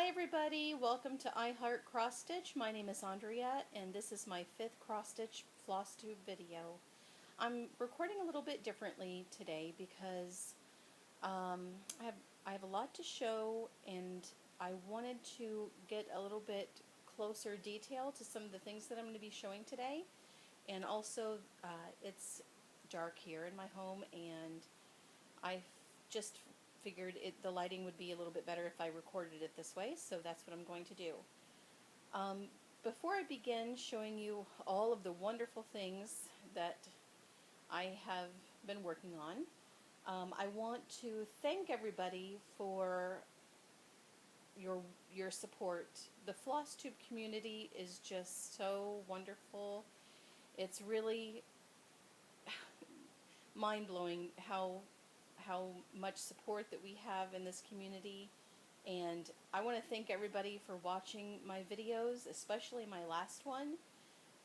Hi everybody, welcome to I Heart Cross Stitch. My name is Andrea and this is my 5th cross stitch FlossTube video. I'm recording a little bit differently today because I have a lot to show, and I wanted to get a little bit closer detail to some of the things that I'm going to be showing today. And also it's dark here in my home, and I just figured the lighting would be a little bit better if I recorded it this way, so that's what I'm going to do. Before I begin showing you all of the wonderful things that I have been working on, I want to thank everybody for your support. The FlossTube community is just so wonderful. It's really mind-blowing how much support that we have in this community, and I want to thank everybody for watching my videos, especially my last one.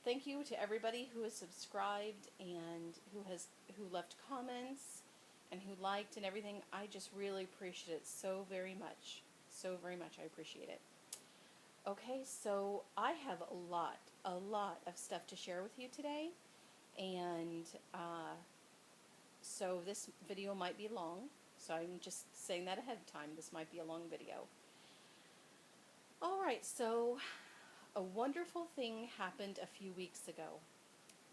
Thank you to everybody who has subscribed and who left comments and who liked and everything. I just really appreciate it so very much. So very much I appreciate it. Okay, so I have a lot of stuff to share with you today, and so this video might be long, so I'm just saying that ahead of time. This might be a long video. Alright, so a wonderful thing happened a few weeks ago.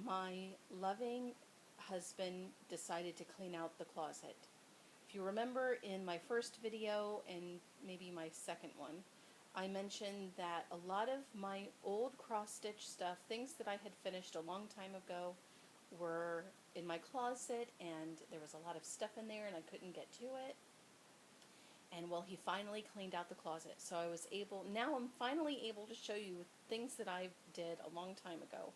My loving husband decided to clean out the closet. If you remember in my first video, and maybe my second one, I mentioned that a lot of my old cross-stitch stuff, things that I had finished a long time ago, were in my closet, and there was a lot of stuff in there and I couldn't get to it. And well, he finally cleaned out the closet, so I was able, now I'm finally able to show you things that I did a long time ago.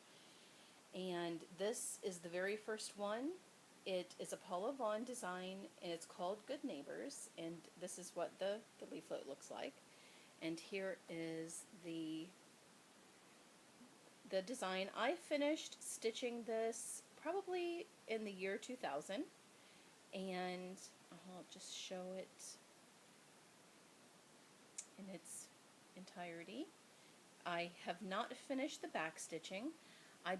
And this is the very first one. It is a Paula Vaughn design, and it's called Good Neighbors, and this is what the leaflet looks like. And here is the design. I finished stitching this probably in the year 2000, and I'll just show it in its entirety. I have not finished the back stitching. I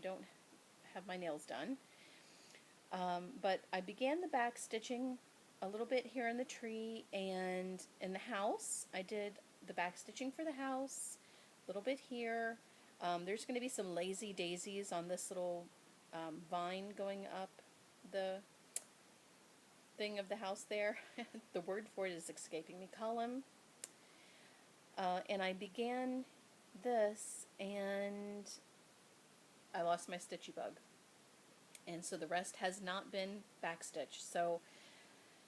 don't have my nails done, but I began the back stitching a little bit here in the tree, and in the house I did the back stitching for the house, a little bit here. There's going to be some lazy daisies on this little vine going up the thing of the house there. The word for it is escaping me. Column. And I began this, and I lost my stitchy bug, and so the rest has not been backstitched. So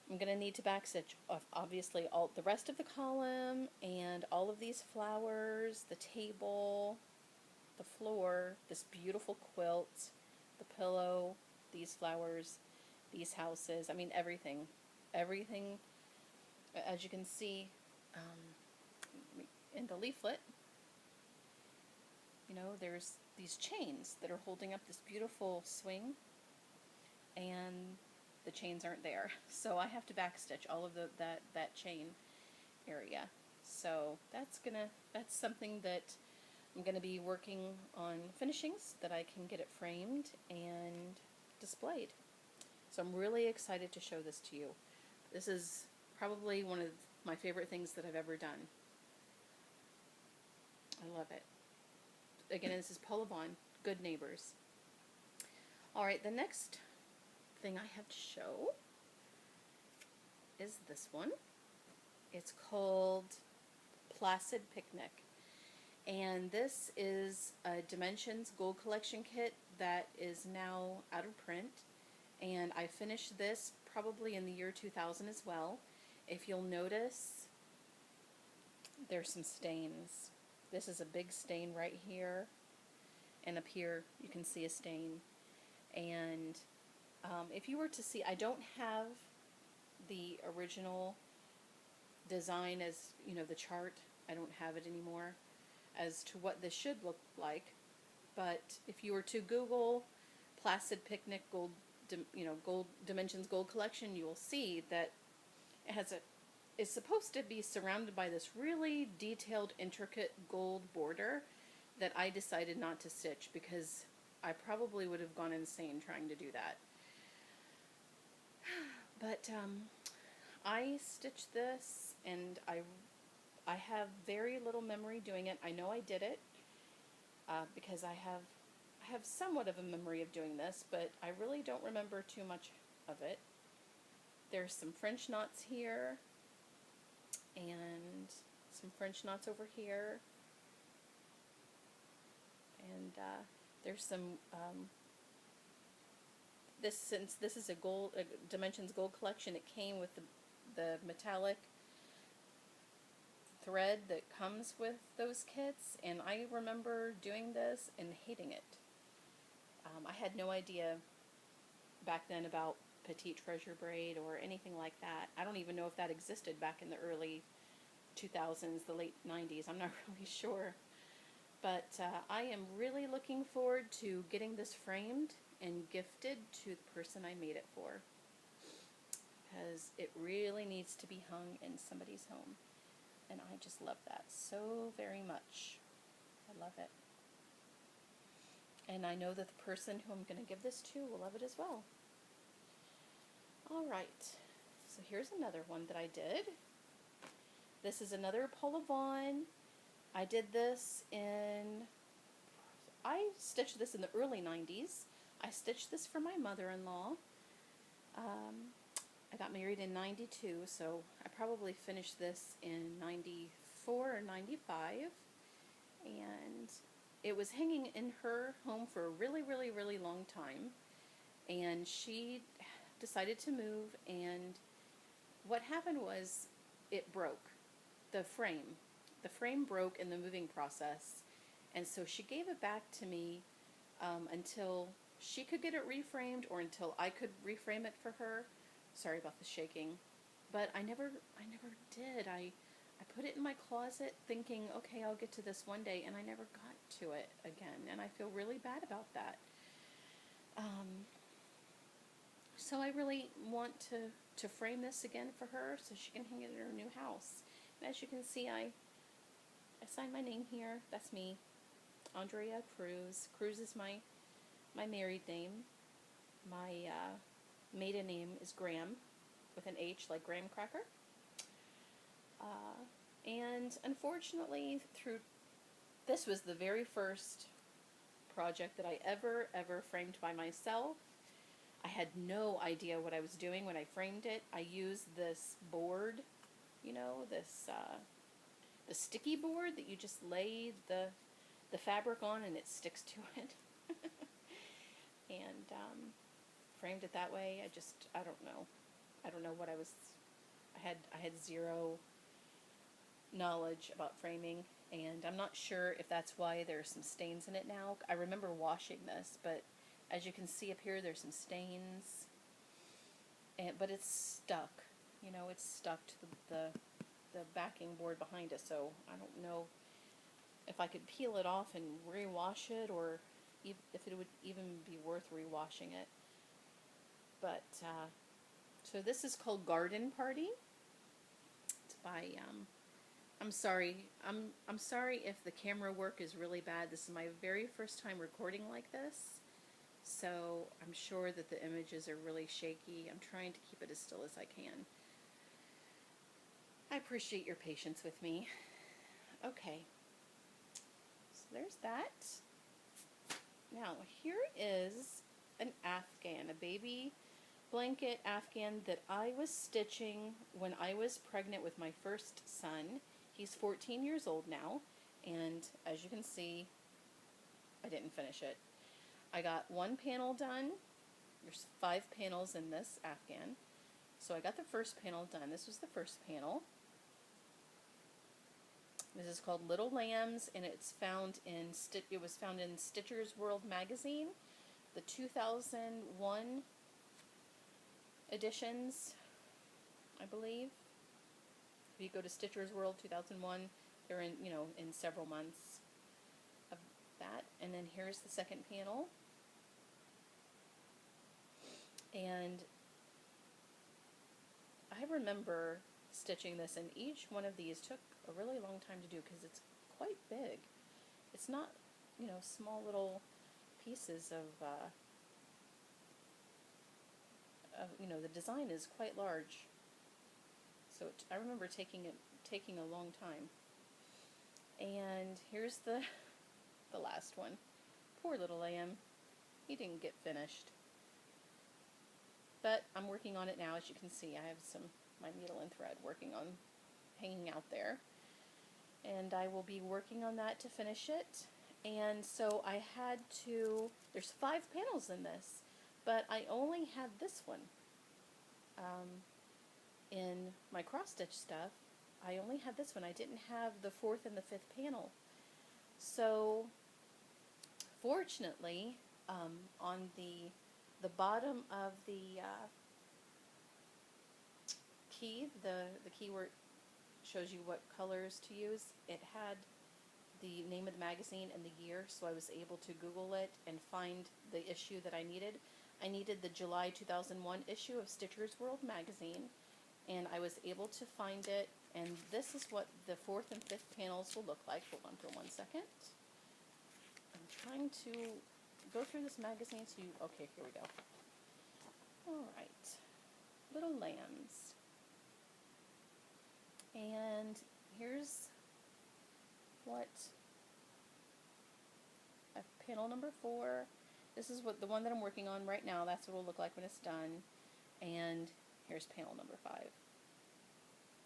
I'm going to need to backstitch obviously all the rest of the column, and all of these flowers, the table, the floor, this beautiful quilt, the pillow, these flowers, these houses. I mean, everything. As you can see in the leaflet, you know, there's these chains that are holding up this beautiful swing, and the chains aren't there, so I have to backstitch all of that chain area. So that's something that I'm gonna be working on finishing, so that I can get it framed and displayed. So I'm really excited to show this to you. This is probably one of my favorite things that I've ever done. I love it. Again, this is Paula Vaughn, Good Neighbors. Alright, the next thing I have to show is this one. It's called Placid Picnic, and this is a Dimensions Gold Collection kit that is now out of print, and I finished this probably in the year 2000 as well. If you'll notice, there's some stains. This is a big stain right here, and up here you can see a stain. And if you were to see, I don't have the original design, as you know, the chart. I don't have it anymore as to what this should look like. But if you were to Google Placid Picnic Gold Dimensions Gold Collection, you will see that It has a, it's supposed to be surrounded by this really detailed, intricate gold border that I decided not to stitch because I probably would have gone insane trying to do that. But I stitched this, and I have very little memory doing it. I know I did it because I have somewhat of a memory of doing this, but I really don't remember too much of it. There's some French knots here, and some French knots over here, and there's some since this is a Dimensions Gold collection, it came with the metallic thread that comes with those kits, and I remember doing this and hating it. I had no idea back then about petite treasure braid or anything like that. I don't even know if that existed back in the early 2000s, the late 90s. I'm not really sure. But I am really looking forward to getting this framed and gifted to the person I made it for, because it really needs to be hung in somebody's home, and I just love that so very much. I love it, and I know that the person who I'm going to give this to will love it as well. Alright, so here's another one that I did. This is another Paula Vaughn. I did this I stitched this in the early 90s. I stitched this for my mother-in-law. I got married in 92, so I probably finished this in 94 or 95. And it was hanging in her home for a really, really, really long time. And she decided to move, and what happened was it broke. The frame broke in the moving process, and so she gave it back to me until she could get it reframed, or until I could reframe it for her. Sorry about the shaking, but I never did. I put it in my closet thinking, okay, I'll get to this one day, and I never got to it again, and I feel really bad about that. So I really want to frame this again for her so she can hang it in her new house. And as you can see, I signed my name here. That's me, Andrea Cruz. Cruz is my married name. My maiden name is Graham, with an H like graham cracker. And unfortunately, this was the very first project that I ever framed by myself. I had no idea what I was doing when I framed it. I used this board, you know, this the sticky board that you just lay the fabric on and it sticks to it. And framed it that way. I don't know. I don't know what I was. I had zero knowledge about framing, and I'm not sure if that's why there's some stains in it now. I remember washing this, but as you can see up here, there's some stains, but it's stuck. You know, it's stuck to the backing board behind it, so I don't know if I could peel it off and rewash it, or if it would even be worth rewashing it. But so this is called Garden Party. It's by I'm sorry if the camera work is really bad. This is my very first time recording like this, so I'm sure that the images are really shaky. I'm trying to keep it as still as I can. I appreciate your patience with me. Okay, so there's that. Now here is an Afghan, a baby blanket Afghan that I was stitching when I was pregnant with my first son. He's 14 years old now, and as you can see, I didn't finish it. I got one panel done. There's 5 panels in this Afghan. So I got the first panel done. This was the first panel. This is called Little Lambs, and it was found in Stitcher's World magazine, the 2001 editions, I believe. If you go to Stitcher's World 2001, they're in, you know, in several months of that. And then here's the second panel. And I remember stitching this, and each one of these took a really long time to do because it's quite big. It's not, you know, small little pieces of you know, the design is quite large. So I remember taking a long time. And here's the last one. Poor little lamb. He didn't get finished. But I'm working on it now. As you can see, I have my needle and thread working on hanging out there. And I will be working on that to finish it. And so I had to, there's 5 panels in this, but I only had this one. In my cross stitch stuff, I only had this one. I didn't have the 4th and the 5th panel. So fortunately, on the bottom of the key, the key where it shows you what colors to use, it had the name of the magazine and the year, so I was able to Google it and find the issue that I needed. I needed the July 2001 issue of Stitcher's World magazine, and I was able to find it, and this is what the 4th and 5th panels will look like. Hold on for 1 second. I'm trying to go through this magazine so you, okay, here we go. Alright, little lambs. And here's what panel number 4. This is what the one that I'm working on right now. That's what it'll look like when it's done. And here's panel number 5.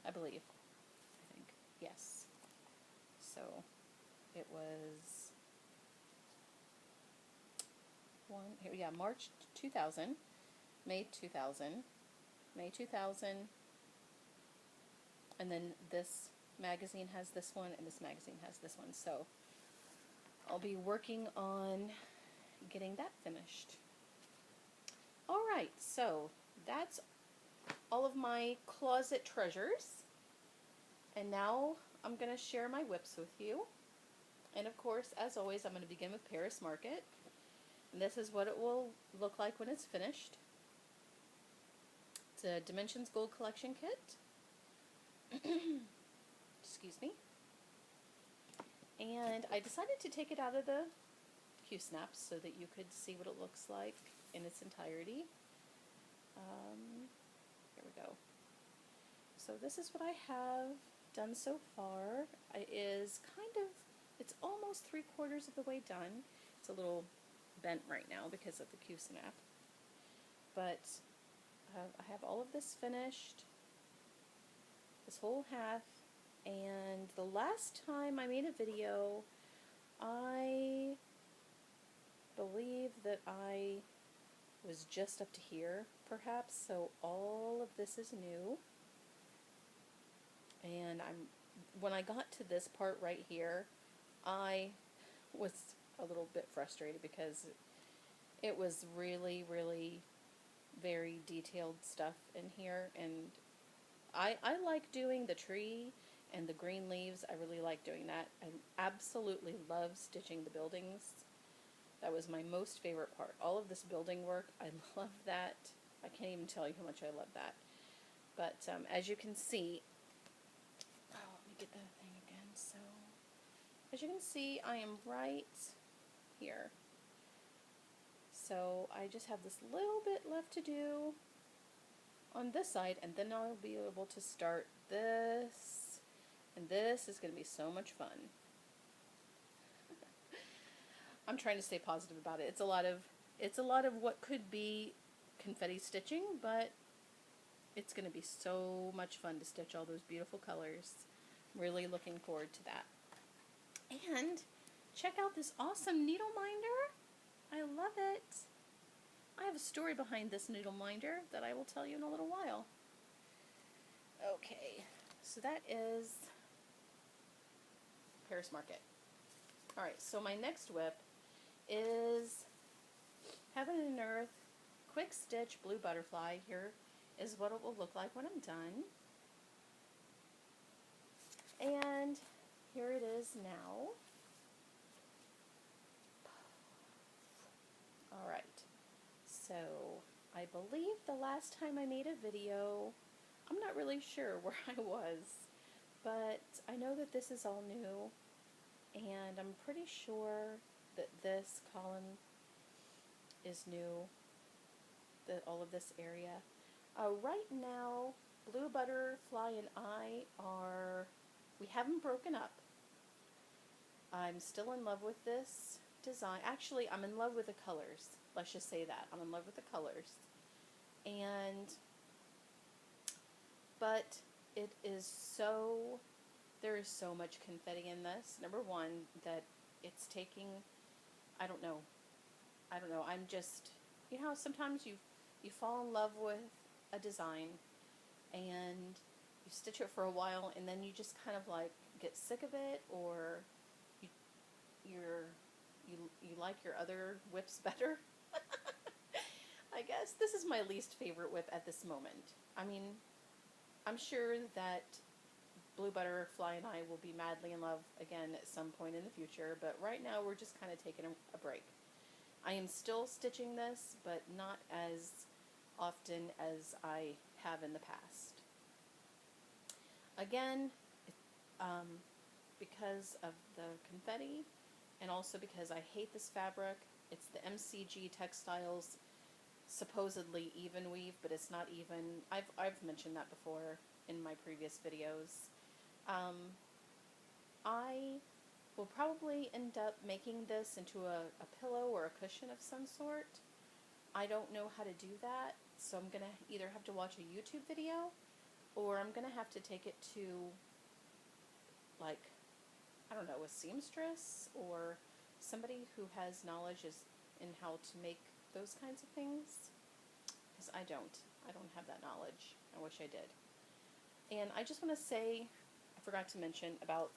I believe. I think. Yes. So it was March 2000, May 2000, May 2000, and then this magazine has this one, and this magazine has this one. So I'll be working on getting that finished. Alright, so that's all of my closet treasures. And now I'm going to share my WIPs with you. And of course, as always, I'm going to begin with Paris Market. And this is what it will look like when it's finished. It's a Dimensions Gold Collection Kit. Excuse me. And I decided to take it out of the Q-snaps so that you could see what it looks like in its entirety. Here we go. So this is what I have done so far. It is it's almost 3/4 of the way done. It's a little bent right now because of the Q-snap. But I have all of this finished, this whole half, and the last time I made a video, I believe that I was just up to here, perhaps, so all of this is new. And when I got to this part right here, I was a little bit frustrated because it was really, really very detailed stuff in here, and I like doing the tree and the green leaves. I really like doing that. I absolutely love stitching the buildings. That was my most favorite part. All of this building work, I love that. I can't even tell you how much I love that. But as you can see, let me get that thing again. So, as you can see, I am right here. So I just have this little bit left to do on this side, and then I'll be able to start this, and this is going to be so much fun. I'm trying to stay positive about it. It's a lot of what could be confetti stitching, but it's going to be so much fun to stitch all those beautiful colors. I'm really looking forward to that. And check out this awesome needle minder. I love it. I have a story behind this needle minder that I will tell you in a little while. Okay, so that is Paris Market. Alright, so my next WIP is Heaven and Earth Quick Stitch Blue Butterfly. Here is what it will look like when I'm done. And here it is now. Alright, so I believe the last time I made a video, I'm not really sure where I was, but I know that this is all new, and I'm pretty sure that this column is new, all of this area. Right now, Blue Butterfly and I we haven't broken up. I'm still in love with this design. Actually, I'm in love with the colors. Let's just say that. I'm in love with the colors. But it is there is so much confetti in this. Number one, that it's taking, I don't know, I'm just, you know how sometimes you fall in love with a design and you stitch it for a while and then you just kind of like get sick of it, or you like your other WIPs better. I guess this is my least favorite WIP at this moment. I mean, I'm sure that Blue Butterfly and I will be madly in love again at some point in the future, but right now we're just kind of taking a break. I am still stitching this, but not as often as I have in the past. Again, because of the confetti, and also because I hate this fabric. It's the MCG Textiles supposedly even weave, but it's not even. I've mentioned that before in my previous videos. I will probably end up making this into a pillow or a cushion of some sort. I don't know how to do that, so I'm gonna either have to watch a YouTube video, or I'm gonna have to take it to, like, I don't know, a seamstress or somebody who has knowledge in how to make those kinds of things, because I don't have that knowledge. I wish I did. And I just want to say, I forgot to mention about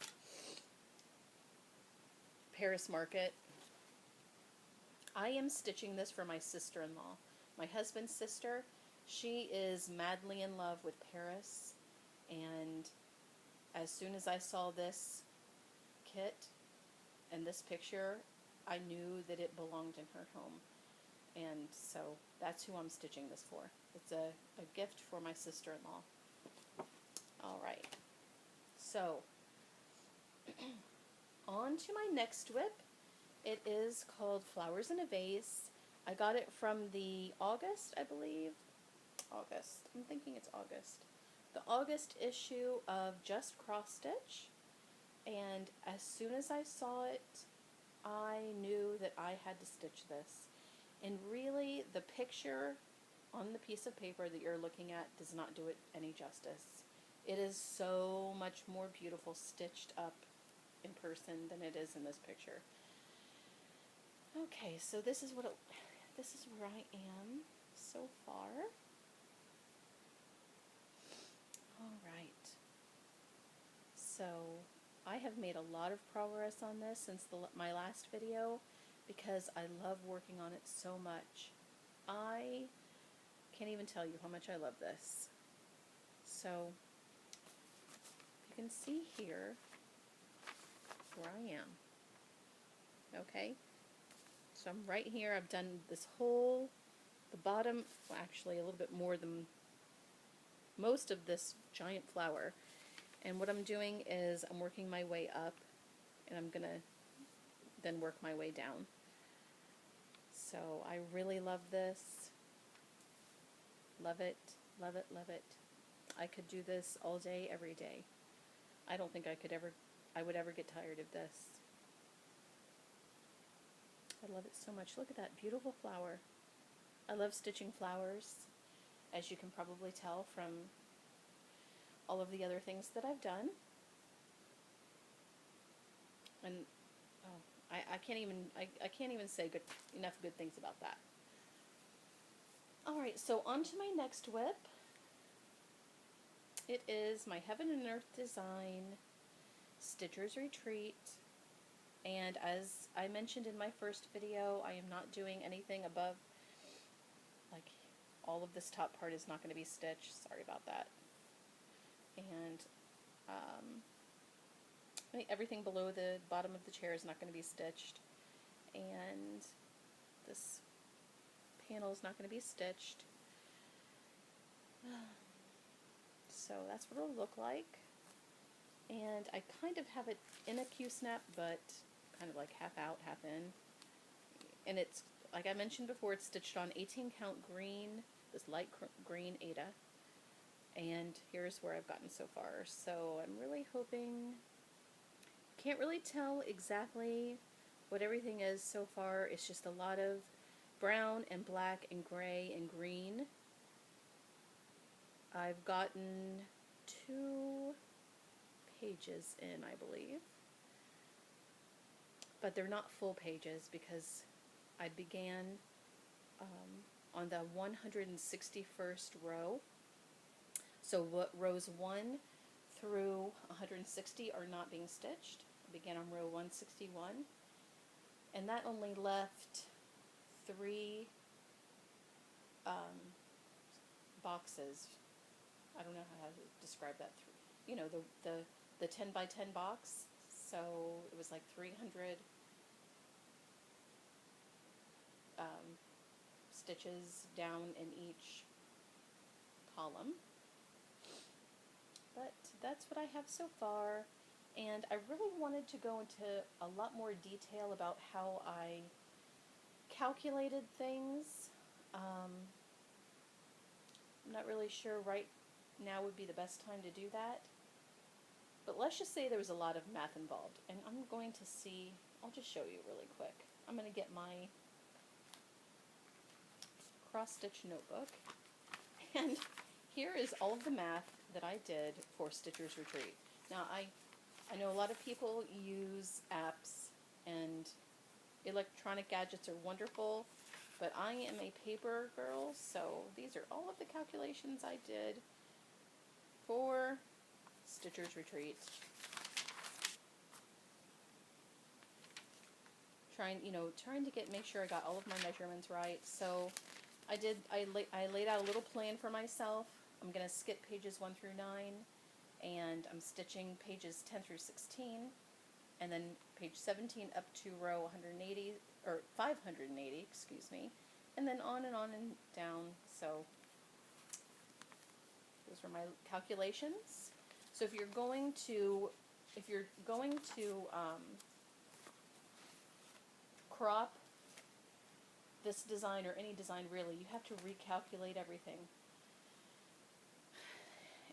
Paris Market. I am stitching this for my sister-in-law, my husband's sister. She is madly in love with Paris, and as soon as I saw this kit and this picture, I knew that it belonged in her home. And so that's who I'm stitching this for. It's a gift for my sister-in-law. Alright, so on to my next WIP. It is called Flowers in a Vase. I got it from the August, I believe. August. I'm thinking it's August. The August issue of Just Cross Stitch. And as soon as I saw it, I knew that I had to stitch this. And really, the picture on the piece of paper that you're looking at does not do it any justice. It is so much more beautiful stitched up in person than it is in this picture. Okay, so this is where I am so far. Alright. So I have made a lot of progress on this since my last video, because I love working on it so much. I can't even tell you how much I love this. So you can see here where I am. Okay, so I'm right here. I've done this whole, the bottom, well, actually a little bit more than most of this giant flower. And what I'm doing is I'm working my way up, and I'm gonna then work my way down. So I really love this. Love it, love it, love it. I could do this all day, every day. I don't think I would ever get tired of this. I love it so much. Look at that beautiful flower. I love stitching flowers, as you can probably tell from all of the other things that I've done. And oh, I can't even say enough good things about that. Alright, so on to my next WIP. It is my Heaven and Earth design, Stitcher's Retreat. And as I mentioned in my first video, I am not doing anything above, like, all of this top part is not going to be stitched. Sorry about that. And everything below the bottom of the chair is not going to be stitched. And this panel is not going to be stitched. So that's what it'll look like. And I kind of have it in a Q-snap, but kind of like half out, half in. And it's, like I mentioned before, it's stitched on 18 count green, this light green Aida. And here's where I've gotten so far. So I'm really hoping, can't really tell exactly what everything is so far. It's just a lot of brown and black and gray and green. I've gotten 2 pages in, I believe. But they're not full pages because I began on the 161st row. So what rows 1 through 160 are not being stitched. I began on row 161, and that only left 3 boxes. I don't know how to describe that. You know, the 10 by 10 box. So it was like 300 stitches down in each column. But that's what I have so far, and I really wanted to go into a lot more detail about how I calculated things. I'm not really sure right now would be the best time to do that, but let's just say there was a lot of math involved, and I'm going to see, I'll just show you really quick. I'm going to get my cross-stitch notebook, and here is all of the math that I did for Stitcher's Retreat. Now, I know a lot of people use apps, and electronic gadgets are wonderful, but I am a paper girl, so these are all of the calculations I did for Stitcher's Retreat. Trying to make sure I got all of my measurements right. So I laid out a little plan for myself. I'm going to skip pages 1 through 9, and I'm stitching pages 10 through 16, and then page 17 up to row 180, or 580, excuse me, and then on and down. So those are my calculations. So if you're going to crop this design, or any design really, you have to recalculate everything.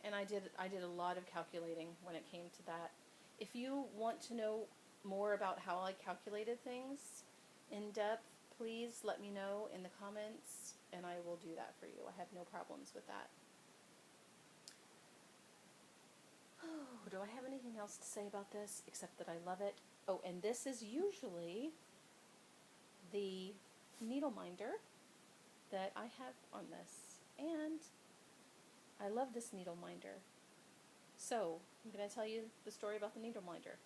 And I did a lot of calculating when it came to that. If you want to know more about how I calculated things in depth, please let me know in the comments, and I will do that for you. I have no problems with that. Oh, do I have anything else to say about this except that I love it? Oh, and this is usually the needle minder that I have on this, and I love this needle minder. So I'm going to tell you the story about the needle minder.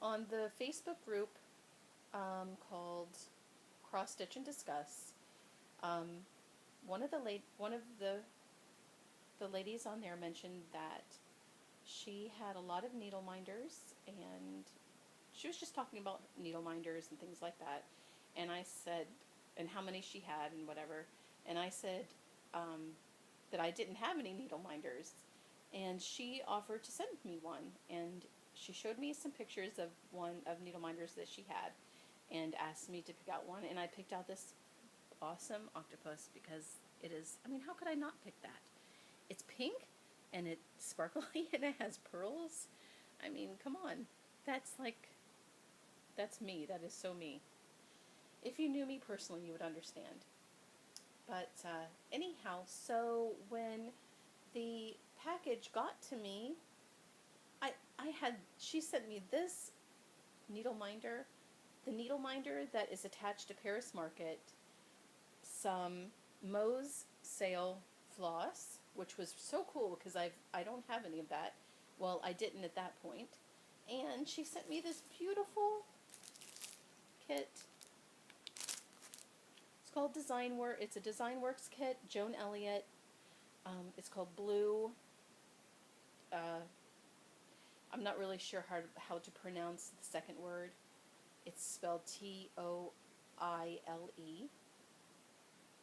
On the Facebook group called Cross Stitch and Discuss, one of the ladies on there mentioned that she had a lot of needle minders, and she was just talking about needle minders and things like that. And I said, and how many she had and whatever. And I said that I didn't have any needle minders. And she offered to send me one. And she showed me some pictures of needle minders that she had, and asked me to pick out one. And I picked out this awesome octopus because it is, I mean, how could I not pick that? It's pink, and it's sparkly, and it has pearls. I mean, come on. That's me. That is so me. If you knew me personally, you would understand. But anyhow, so when the package got to me, she sent me this needle minder, the needle minder that is attached to Paris Market, some Moe's Sale floss, which was so cool because I don't have any of that. Well, I didn't at that point. And she sent me this beautiful kit. It's called It's a Design Works kit, Joan Elliott. It's called Blue. I'm not really sure how to pronounce the second word. It's spelled T-O-I-L-E.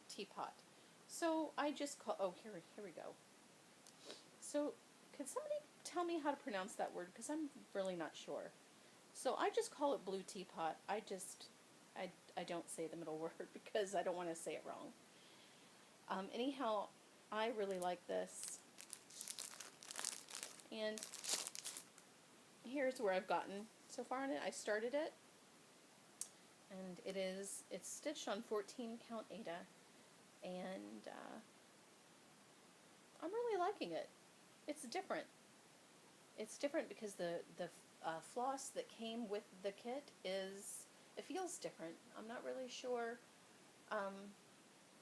Teapot. So I just call, oh, here we go. So could somebody tell me how to pronounce that word? Because I'm really not sure. So I just call it blue teapot. I don't say the middle word because I don't want to say it wrong. Anyhow, I really like this. And here's where I've gotten so far in it. I started it, and it's stitched on 14 count Aida, and I'm really liking it. It's different. It's different because the floss that came with the kit it feels different. I'm not really sure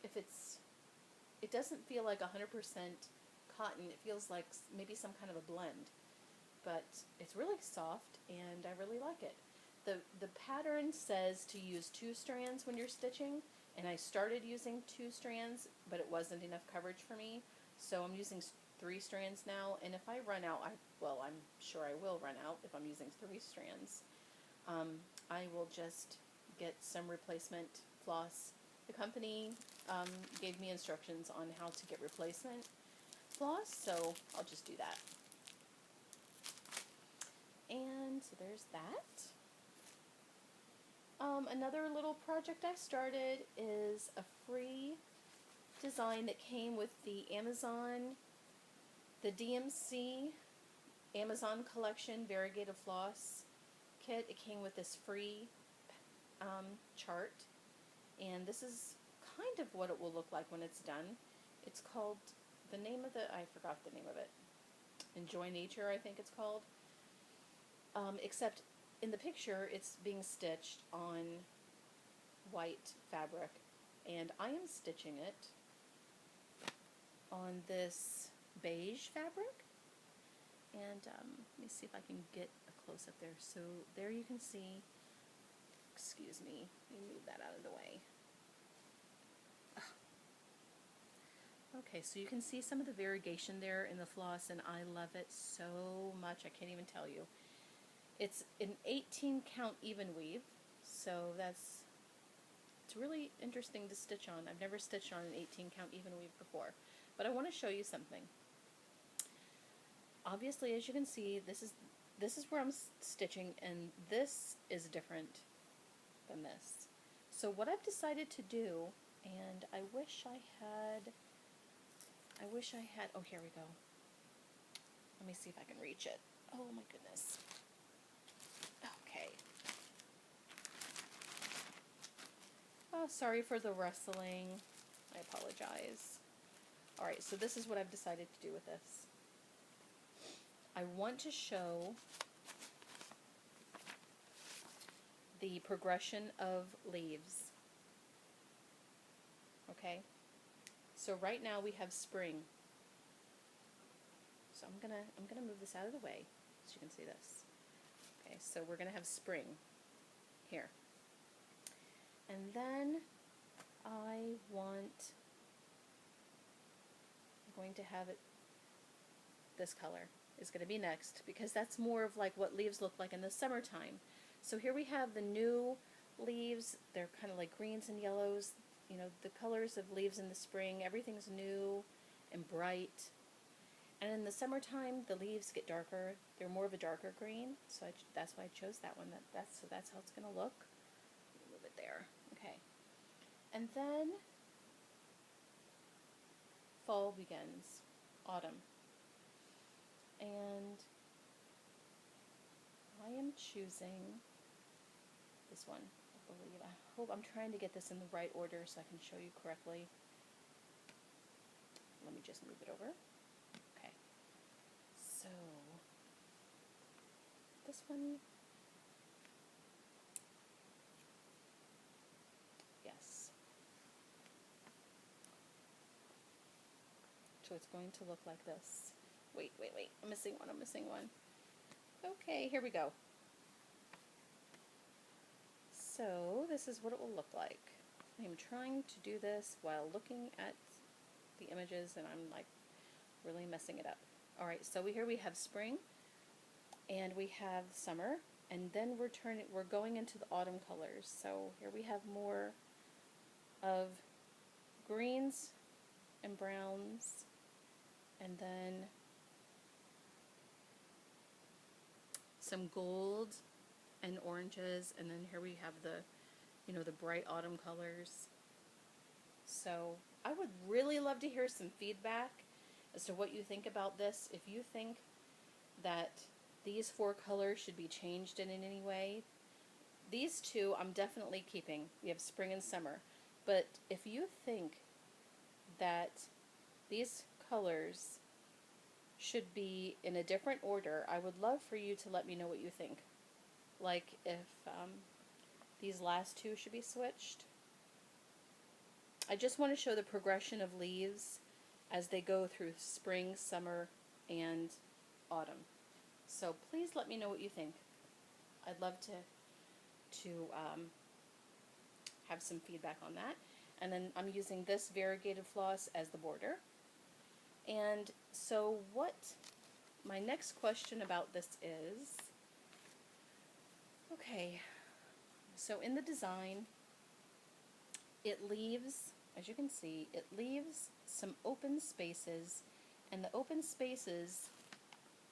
if it doesn't feel like 100% cotton. It feels like maybe some kind of a blend, but it's really soft and I really like it. The pattern says to use 2 strands when you're stitching, and I started using 2 strands, but it wasn't enough coverage for me, so I'm using 3 strands now, and if I run out, I'm sure I will run out if I'm using 3 strands. I will just get some replacement floss. The company gave me instructions on how to get replacement floss, so I'll just do that. And so there's that. Another little project I started is a free design that came with the DMC Amazon collection variegated floss kit. It came with this free chart, and this is kind of what it will look like when it's done. It's called, I forgot the name of it. Enjoy Nature, I think it's called. Except in the picture, it's being stitched on white fabric, and I am stitching it on this beige fabric. And let me see if I can get a close-up there. So there you can see, excuse me, let me move that out of the way. Okay, so you can see some of the variegation there in the floss, and I love it so much, I can't even tell you. It's an 18 count even weave, so it's really interesting to stitch on. I've never stitched on an 18 count even weave before, but I want to show you something. Obviously, as you can see, this is where I'm stitching, and this is different than this. So what I've decided to do, and I wish I had, oh, here we go. Let me see if I can reach it. Oh my goodness. Okay. Oh, sorry for the rustling. I apologize. Alright, so this is what I've decided to do with this. I want to show the progression of leaves. Okay? So right now we have spring. So I'm gonna move this out of the way so you can see this. Okay, so we're gonna have spring here. And then I'm going to have it, this color is going to be next, because that's more of like what leaves look like in the summertime. So here we have the new leaves. They're kind of like greens and yellows, you know, the colors of leaves in the spring. Everything's new and bright. And in the summertime, the leaves get darker. They're more of a darker green, so that's why I chose that one. So that's how it's going to look. Move it there. Okay. And then fall begins, autumn. And I am choosing this one, I believe. I hope I'm trying to get this in the right order so I can show you correctly. Let me just move it over. Okay. So this one, yes. So it's going to look like this. Wait, I'm missing one. Okay, here we go. So this is what it will look like. I'm trying to do this while looking at the images, and I'm like really messing it up. Alright, so here we have spring, and we have summer, and then we're going into the autumn colors. So here we have more of greens and browns, and then some gold and oranges, and then here we have the, you know, the bright autumn colors. So I would really love to hear some feedback as to what you think about this. If you think that these 4 colors should be changed in any way, these 2 I'm definitely keeping. We have spring and summer. But if you think that these colors should be in a different order, I would love for you to let me know what you think. Like if these last 2 should be switched. I just want to show the progression of leaves as they go through spring, summer, and autumn. So please let me know what you think. I'd love to have some feedback on that. And then I'm using this variegated floss as the border. And so what my next question about this is, okay, so in the design, it leaves, as you can see, it leaves some open spaces, and the open spaces,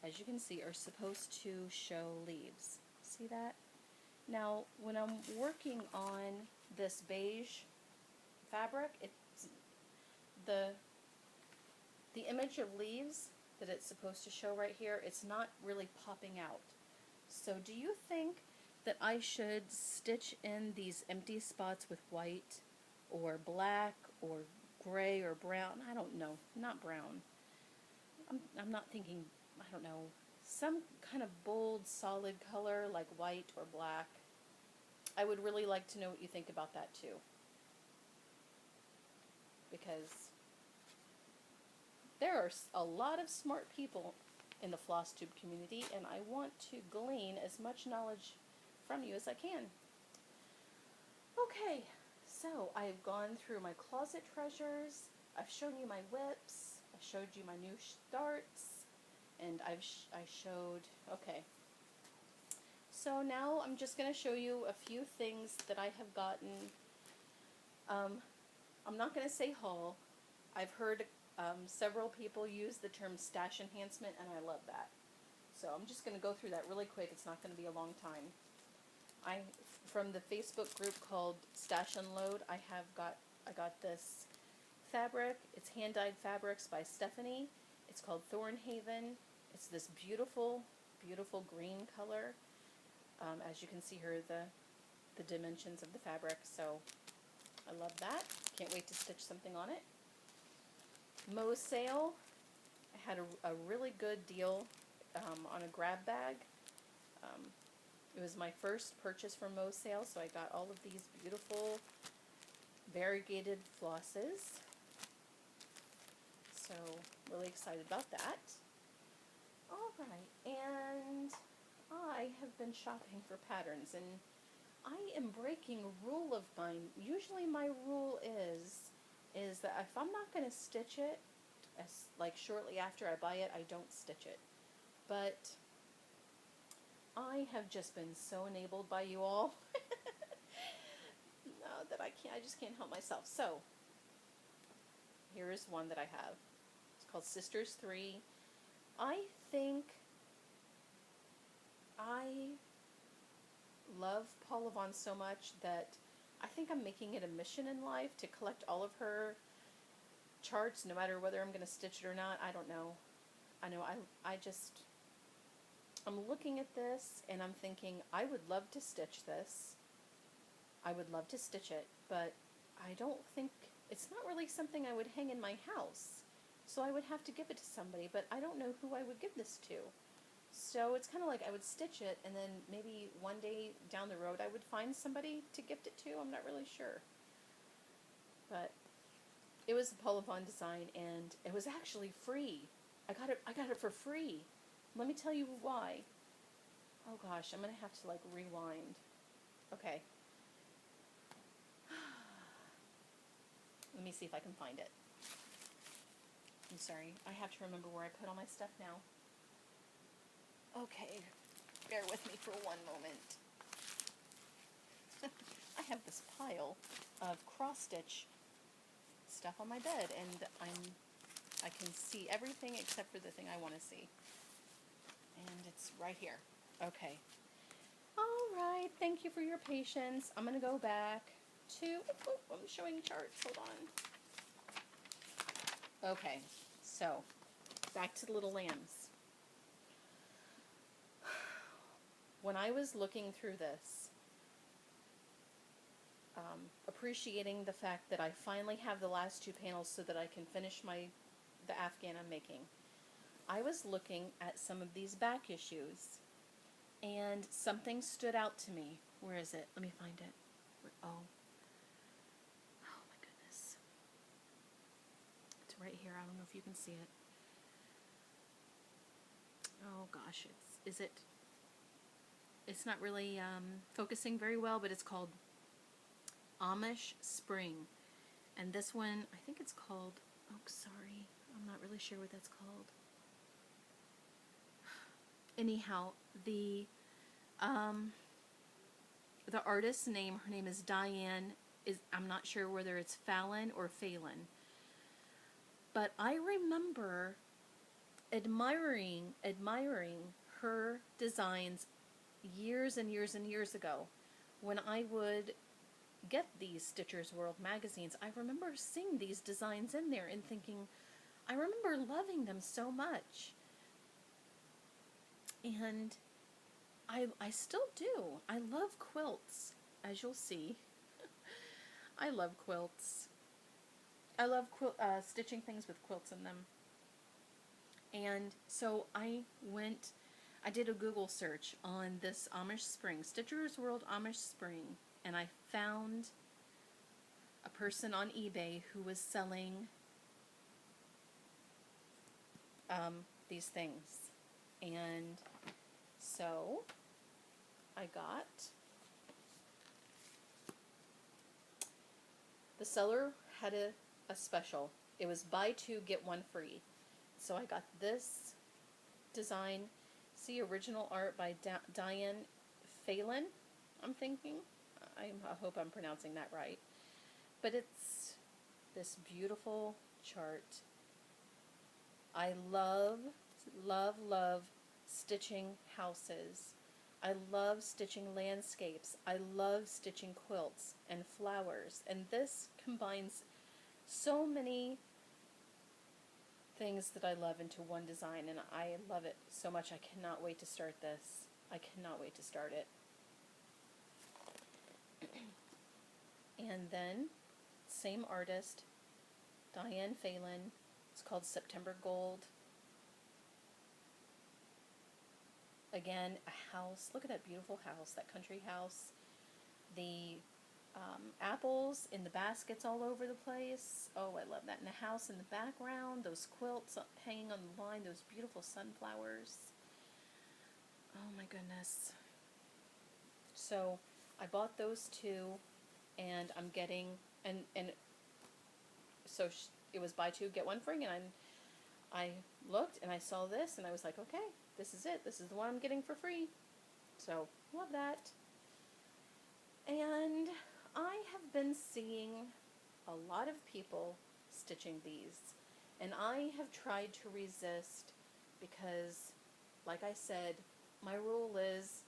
as you can see, are supposed to show leaves. See that? Now, when I'm working on this beige fabric, it's the image of leaves that it's supposed to show right here, it's not really popping out. So do you think that I should stitch in these empty spots with white or black or gray or brown? I don't know, not brown. I'm not thinking, I don't know, some kind of bold solid color like white or black. I would really like to know what you think about that too, because there are a lot of smart people in the FlossTube community, and I want to glean as much knowledge from you as I can. Okay, so I've gone through my closet treasures, I've shown you my WIPs, I showed you my new starts, and I showed, okay. So now I'm just going to show you a few things that I have gotten. I'm not going to say haul. I've heard several people use the term stash enhancement, and I love that. So I'm just going to go through that really quick. It's not going to be a long time. From the Facebook group called Stash Unload, I got this fabric. It's hand-dyed fabrics by Stephanie. It's called Thornhaven. It's this beautiful, beautiful green color. As you can see here, the dimensions of the fabric. So I love that. Can't wait to stitch something on it. Mo's sale. I had a really good deal on a grab bag. It was my first purchase from Mo's sale, so I got all of these beautiful variegated flosses. So really excited about that. Alright, and I have been shopping for patterns, and I am breaking a rule of mine. Usually my rule is that if I'm not going to stitch it, like shortly after I buy it, I don't stitch it. But I have just been so enabled by you all that I just can't help myself. So here is one that I have. It's called Sisters 3. I think I love Paula Vaughn so much that I think I'm making it a mission in life to collect all of her charts, no matter whether I'm going to stitch it or not. I don't know. I know I'm looking at this and I'm thinking I would love to stitch this. I would love to stitch it, but I don't think, it's not really something I would hang in my house. So I would have to give it to somebody, but I don't know who I would give this to. So it's kind of like I would stitch it, and then maybe one day down the road I would find somebody to gift it to. I'm not really sure. But it was a Paula Vaughn design, and it was actually free. I got it for free. Let me tell you why. Oh gosh, I'm going to have to like rewind. Okay. Let me see if I can find it. I'm sorry. I have to remember where I put all my stuff now. Okay. Bear with me for one moment. I have this pile of cross-stitch stuff on my bed, and I can see everything except for the thing I want to see. And it's right here. Okay. All right, thank you for your patience. I'm going to go back to, I'm showing charts, hold on. Okay, so back to the little lambs. When I was looking through this, appreciating the fact that I finally have the last 2 panels so that I can finish the Afghan I'm making, I was looking at some of these back issues, and something stood out to me. Where is it? Let me find it. Oh my goodness. It's right here. I don't know if you can see it. Oh gosh, it's not really focusing very well, but it's called Amish Spring. And this one, I think it's called, oh sorry, I'm not really sure what that's called. Anyhow, the artist's name, her name is Diane, I'm not sure whether it's Fallon or Phelan, but I remember admiring her designs years and years and years ago. When I would get these Stitcher's World magazines, I remember seeing these designs in there and thinking, I remember loving them so much. And I still do. I love quilts, as you'll see. I love quilts. I love stitching things with quilts in them. And so I did a Google search on this Amish Spring, Stitcher's World Amish Spring, and I found a person on eBay who was selling these things. And so I got, the seller had a special. It was buy 2, get 1 free. So I got this design. See, original art by Diane Phelan, I'm thinking. I hope I'm pronouncing that right. But it's this beautiful chart. I love, love, love stitching houses. I love stitching landscapes. I love stitching quilts and flowers. And this combines so many things that I love into one design, and I love it so much. I cannot wait to start this. I cannot wait to start it. And then, same artist, Diane Phelan. It's called September Gold. Again, a house. Look at that beautiful house, that country house. The apples in the baskets all over the place. Oh, I love that. And the house in the background, those quilts hanging on the line, those beautiful sunflowers. Oh my goodness. So I bought those 2, and I'm getting, and so it was buy 2, get 1 free, and I looked and I saw this and I was like, okay, this is it. This is the one I'm getting for free. So, love that. And I have been seeing a lot of people stitching these, and I have tried to resist because, like I said, my rule is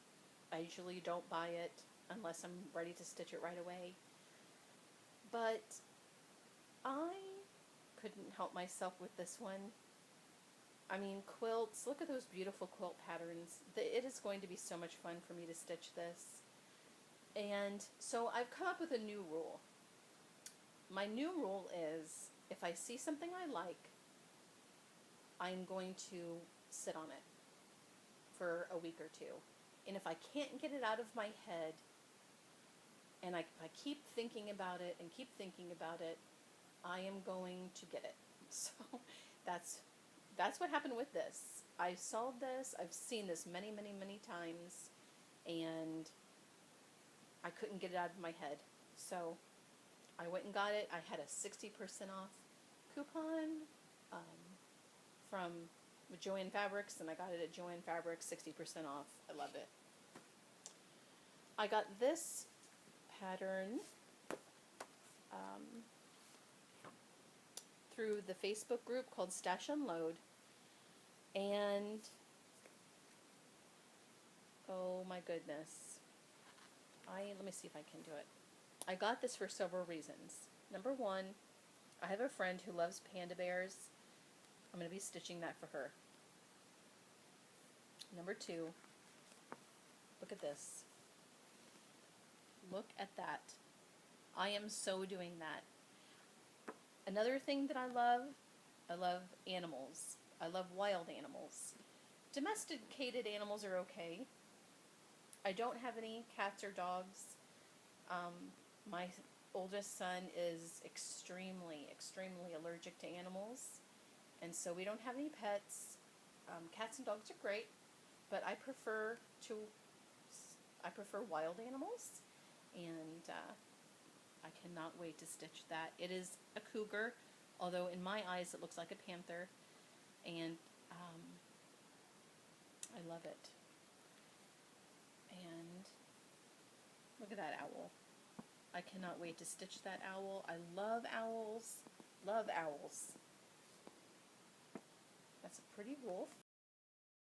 I usually don't buy it unless I'm ready to stitch it right away. But I couldn't help myself with this one. I mean, quilts, look at those beautiful quilt patterns. It is going to be so much fun for me to stitch this. And so I've come up with a new rule. My new rule is, if I see something I like, I'm going to sit on it for a week or 2. And if I can't get it out of my head, and I keep thinking about it and keep thinking about it, I am going to get it. So that's what happened with this. I saw this, I've seen this many, many, many times, and I couldn't get it out of my head. So I went and got it. I had a 60% off coupon from Joann Fabrics, and I got it at Joann Fabrics, 60% off. I love it. I got this pattern through the Facebook group called Stash Unload, and Oh my goodness. Let me see if I can do it. I got this for several reasons. Number one, I have a friend who loves panda bears. I'm going to be stitching that for her. Number two, look at this. Look at that. I am so doing that. Another thing that I love animals. I love wild animals. Domesticated animals are okay. I don't have any cats or dogs. My oldest son is extremely allergic to animals, and so we don't have any pets. Cats and dogs are great, but I prefer wild animals, and I cannot wait to stitch that. It is a cougar, although in my eyes it looks like a panther, and I love it. And look at that owl. I cannot wait to stitch that owl. I love owls. Love owls. That's a pretty wolf.